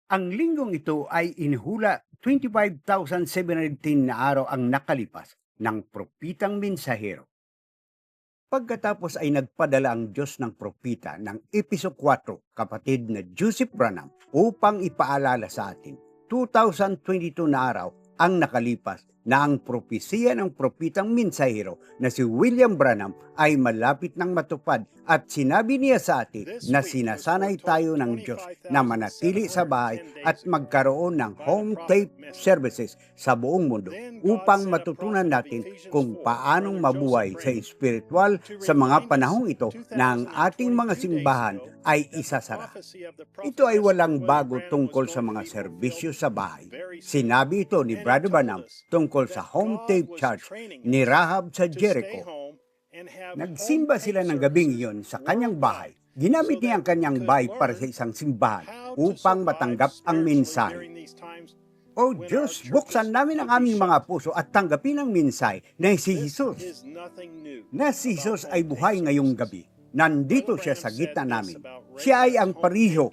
Ang linggong ito ay inihula 25,710 na araw ang nakalipas ng propitang mensahero. Pagkatapos ay nagpadala ang Diyos ng propita ng Episo 4, kapatid na Joseph Branham, upang ipaalala sa atin, 2022 na araw ang nakalipas na ang propesiya ng propitang mensahero na si William Branham ay malapit ng matupad at sinabi niya sa atin na sinasanay tayo ng Diyos na manatili sa bahay at magkaroon ng home tape services sa buong mundo upang matutunan natin kung paanong mabuhay sa espiritual sa mga panahong ito na ang ating mga simbahan ay isasara. Ito ay walang bago tungkol sa mga serbisyo sa bahay. Sinabi ito ni Brother Branham tungkol sa home tape church ni Rahab sa Jericho. Nagsimba sila ng gabing iyon sa kanyang bahay. Ginamit niya ang kanyang bahay para sa isang simbahan upang matanggap ang mensahe. O Diyos, buksan namin ang aming mga puso at tanggapin ang mensahe na si Jesus. Na si Jesus ay buhay ngayong gabi. Nandito siya sa gitna namin. Siya ay ang pariho.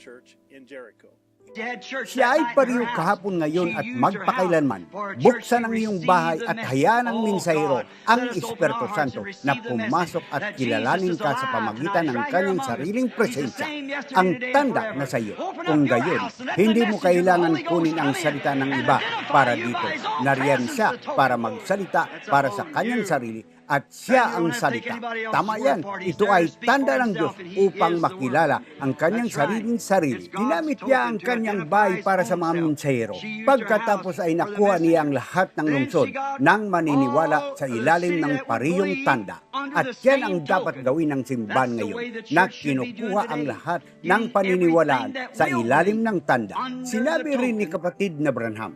Siya ay pariho kahapon, ngayon at magpakailanman. Buksan ang iyong bahay at hayaan ang mensahero, ang Espiritu Santo, na pumasok at kilalanin ka sa pamagitan ng kanyang sariling presensya, ang tanda na sa iyo. Kung gayon, hindi mo kailangan kunin ang salita ng iba para dito. Nariyan siya para magsalita para sa kanyang sarili at siya ang salita. Tama yan. Ito ay tanda ng Diyos upang makilala ang kanyang sariling sarili. Ginamit niya ang kanyang bahay para sa mga mensahero. Pagkatapos ay nakuha niya ang lahat ng lungsod nang maniniwala sa ilalim ng parihong tanda. At yan ang dapat gawin ng simbahan ngayon, na kinukuha ang lahat ng paniniwalaan sa ilalim ng tanda. Sinabi rin ni kapatid na Branham,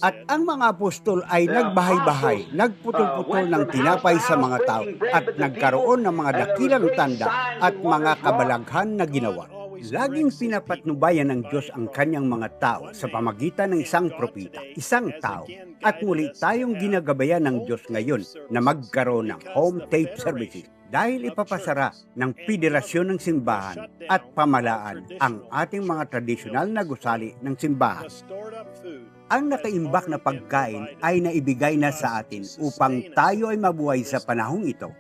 at ang mga apostol ay nagbahay-bahay, nagputol-putol ng tinapay sa mga tao at nagkaroon ng mga dakilang tanda at mga kabalaghan na ginawa. Laging pinapatnubayan ng Diyos ang kanyang mga tao sa pamagitan ng isang propita, isang tao. At muli tayong ginagabayan ng Diyos ngayon na magkaroon ng home tape services dahil ipapasara ng Federasyon ng Simbahan at Pamalaan ang ating mga tradisyonal na gusali ng simbahan. Ang nakaimbak na pagkain ay naibigay na sa atin upang tayo ay mabuhay sa panahong ito.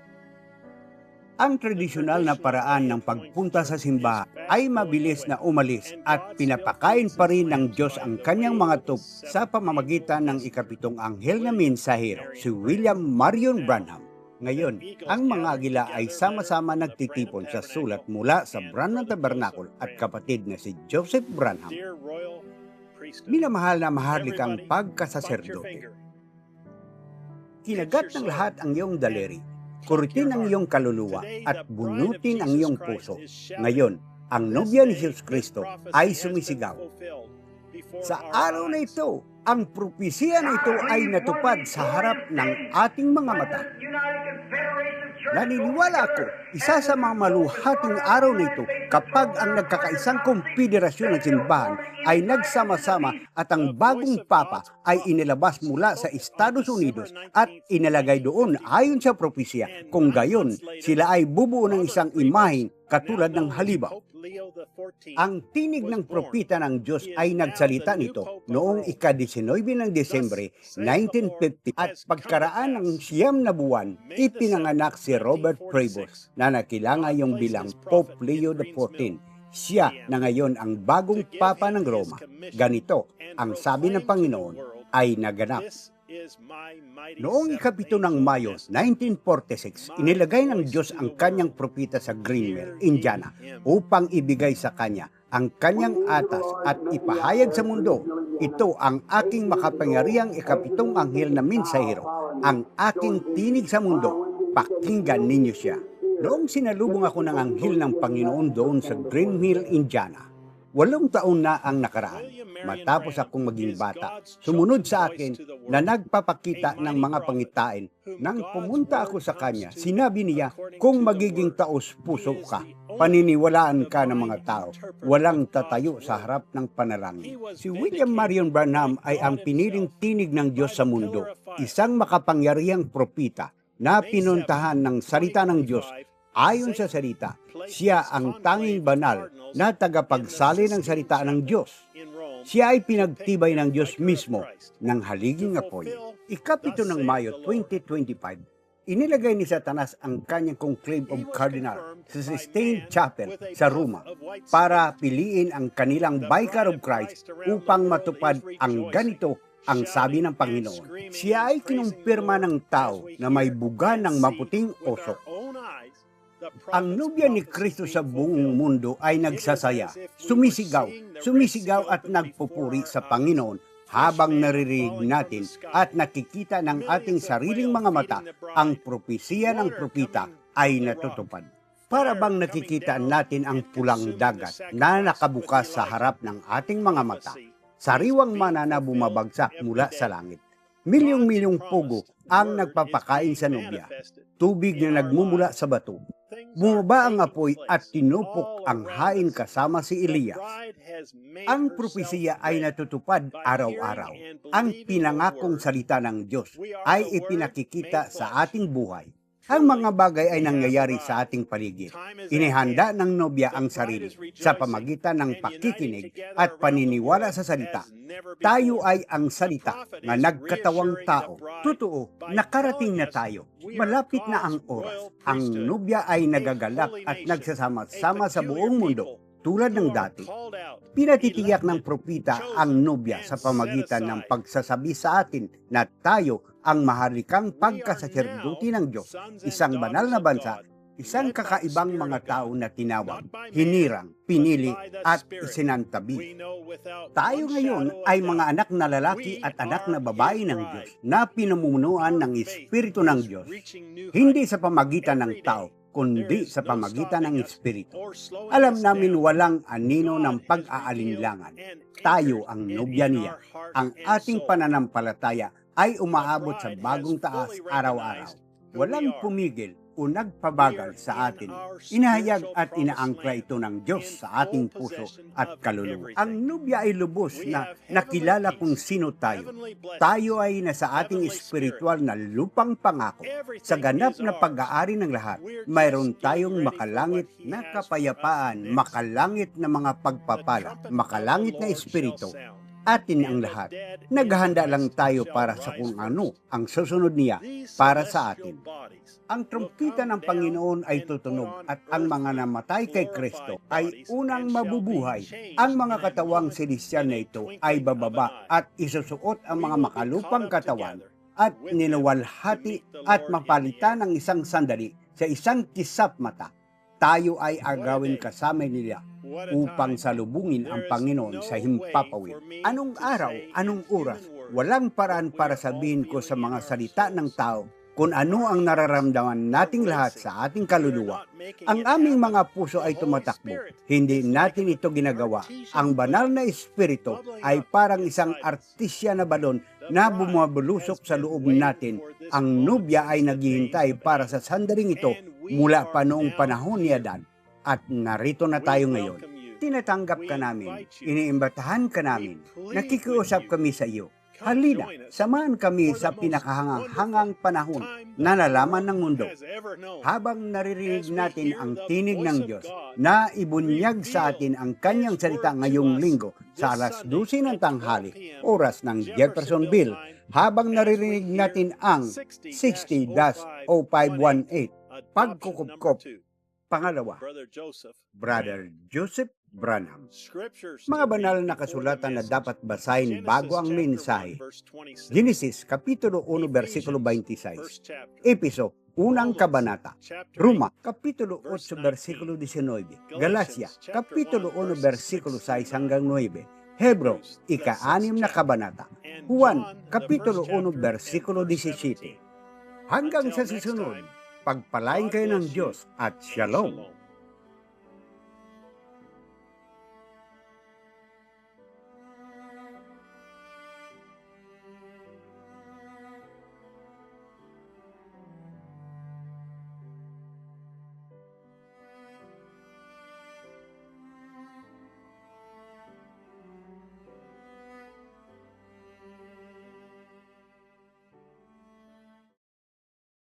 Ang tradisyonal na paraan ng pagpunta sa simbahan ay mabilis na umalis at pinapakain pa rin ng Diyos ang kanyang mga tup sa pamamagitan ng ikapitong anghel na mensahero, si William Marion Branham. Ngayon, ang mga agila ay sama-sama nagtitipon sa sulat mula sa Branham Tabernacle at kapatid na si Joseph Branham. Minamahal na maharlikang pagkasaserdote. Kinagat ng lahat ang iyong daliri, kuritin ang iyong kaluluwa at bunutin ang iyong puso. Ngayon, ang nobya ni Jesus Kristo ay sumisigaw. Sa araw na ito, ang propesiya na ito ay natupad sa harap ng ating mga mata. Naniniwala ako, isa sa mga maluhating araw na ito kapag ang nagkakaisang konfederasyon ng simbahan ay nagsama-sama at ang bagong papa ay inilabas mula sa Estados Unidos at inalagay doon ayon sa propesya. Kung gayon, sila ay bubuo ng isang imahen katulad ng halimaw. Ang tinig ng propita ng Diyos ay nagsalita nito noong ika-19 ng Desembre 1950 at pagkaraan ng 9 na buwan, ipinanganak si Robert Prevost na nakilangayong bilang Pope Leo XIV. Siya na ngayon ang bagong Papa ng Roma. Ganito ang sabi ng Panginoon ay naganap. Noong ikapito ng Mayo 1946, inilagay ng Diyos ang kanyang propita sa Greenville, Indiana, upang ibigay sa kanya ang kanyang atas at ipahayag sa mundo. Ito ang aking makapangyarihang ikapitong anghel na mensahero, ang aking tinig sa mundo. Pakinggan ninyo siya. Noong sinalubong ako ng anghel ng Panginoon doon sa Greenville, Indiana, 8 taon na ang nakaraan. Matapos akong maging bata, sumunod sa akin na nagpapakita ng mga pangitain. Nang pumunta ako sa kanya, sinabi niya, kung magiging taos-puso ka, paniniwalaan ka ng mga tao, walang tatayo sa harap ng panalangin. Si William Marion Branham ay ang piniling tinig ng Diyos sa mundo, isang makapangyarihang propita na pinuntahan ng salita ng Diyos. Ayon sa salita, siya ang tanging banal na tagapagsali ng salita ng Diyos. Siya ay pinagtibay ng Diyos mismo ng haliging apoy. Ikapito ng Mayo 2025, inilagay ni Satanas ang kanyang conclave of cardinal sa Sistine Chapel sa Roma para piliin ang kanilang Vicar of Christ upang matupad ang ganito ang sabi ng Panginoon. Siya ay kinumpirma ng tao na may buga ng maputing osok. Ang nobya ni Kristo sa buong mundo ay nagsasaya, sumisigaw at nagpupuri sa Panginoon habang naririnig natin at nakikita ng ating sariling mga mata ang propesiya ng propita ay natutupad. Para bang nakikita natin ang pulang dagat na nakabukas sa harap ng ating mga mata, sariwang mana na bumabagsak mula sa langit. Milyong-milyong pugo ang nagpapakain sa nobya, tubig na nagmumula sa bato. Bumaba ang apoy at tinupok ang hain kasama si Elias. Ang propesiya ay natutupad araw-araw. Ang pinangakong salita ng Diyos ay ipinakikita sa ating buhay. Ang mga bagay ay nangyayari sa ating paligid. Inihanda ng nobya ang sarili sa pamagitan ng pakikinig at paniniwala sa salita. Tayo ay ang salita na nagkatawang tao. Totoo, nakarating na tayo. Malapit na ang oras. Ang nobya ay nagagalak at nagsasama-sama sa buong mundo. Tulad ng dati, pinatitiyak ng propita ang nobya sa pamagitan ng pagsasabi sa atin na tayo ang maharlikang pagkasaserdote ng Diyos, isang banal na bansa, isang kakaibang mga tao na tinawag, hinirang, pinili at isinantabi. Tayo ngayon ay mga anak na lalaki at anak na babae ng Diyos na pinamumunuan ng Espiritu ng Diyos, hindi sa pamagitan ng tao, kundi sa pamagitan ng Espiritu. Alam namin walang anino ng pag-aalinlangan. Tayo ang nobya niya. Ang ating pananampalataya ay umaabot sa bagong taas araw-araw. Walang pumigil o nagpabagal sa atin. Inahayag at inaangkla ito ng Diyos sa ating puso at kaluluwa. Ang nobya ay lubos na nakilala kung sino tayo. Tayo ay nasa ating espiritual na lupang pangako. Sa ganap na pag-aari ng lahat, mayroon tayong makalangit na kapayapaan, makalangit na mga pagpapala, makalangit na espiritu. Atin ang lahat. Naghahanda lang tayo para sa kung ano ang susunod niya para sa atin. Ang trumpeta ng Panginoon ay tutunog at ang mga namatay kay Kristo ay unang mabubuhay. Ang mga katawang celestial na ito ay bababa at isusuot ang mga makalupang katawan at niluwalhati at mapalitan ng isang sandali sa isang kisap mata. Tayo ay agawin kasama nila upang salubungin ang Panginoon sa himpapawid. Anong araw, anong oras, walang paraan para sabihin ko sa mga salita ng tao kung ano ang nararamdaman nating lahat sa ating kaluluwa. Ang aming mga puso ay tumatakbo. Hindi natin ito ginagawa. Ang banal na espiritu ay parang isang artisya na balon na bumabulusok sa loob natin. Ang nobya ay naghihintay para sa sandaling ito mula pa noong panahon ni Adan. At narito na tayo ngayon. Tinatanggap ka namin, iniimbatahan ka namin, nakikiusap kami sa iyo. Halina, samahan kami sa pinakahangang panahon na nalaman ng mundo. Habang naririnig natin ang tinig ng Diyos na ibunyag sa atin ang kanyang salita ngayong linggo sa alas 12 ng tanghali, oras ng Jeffersonville, habang naririnig natin ang 60-0518, pagkukupkop. Pangalawa, Brother Joseph Branham. Mga banal na kasulatan na dapat basahin bago ang mensahe. Genesis, Kapitulo 1, versikulo 26. Episo, unang kabanata. Roma, Kapitulo 8, versikulo 19. Galacia, Kapitulo 1, versikulo 6 hanggang 9. Hebreos, ika-6 na kabanata. Juan, Kapitulo 1, versikulo 17. Hanggang sa susunod, pagpalain kayo ng Diyos at Shalom.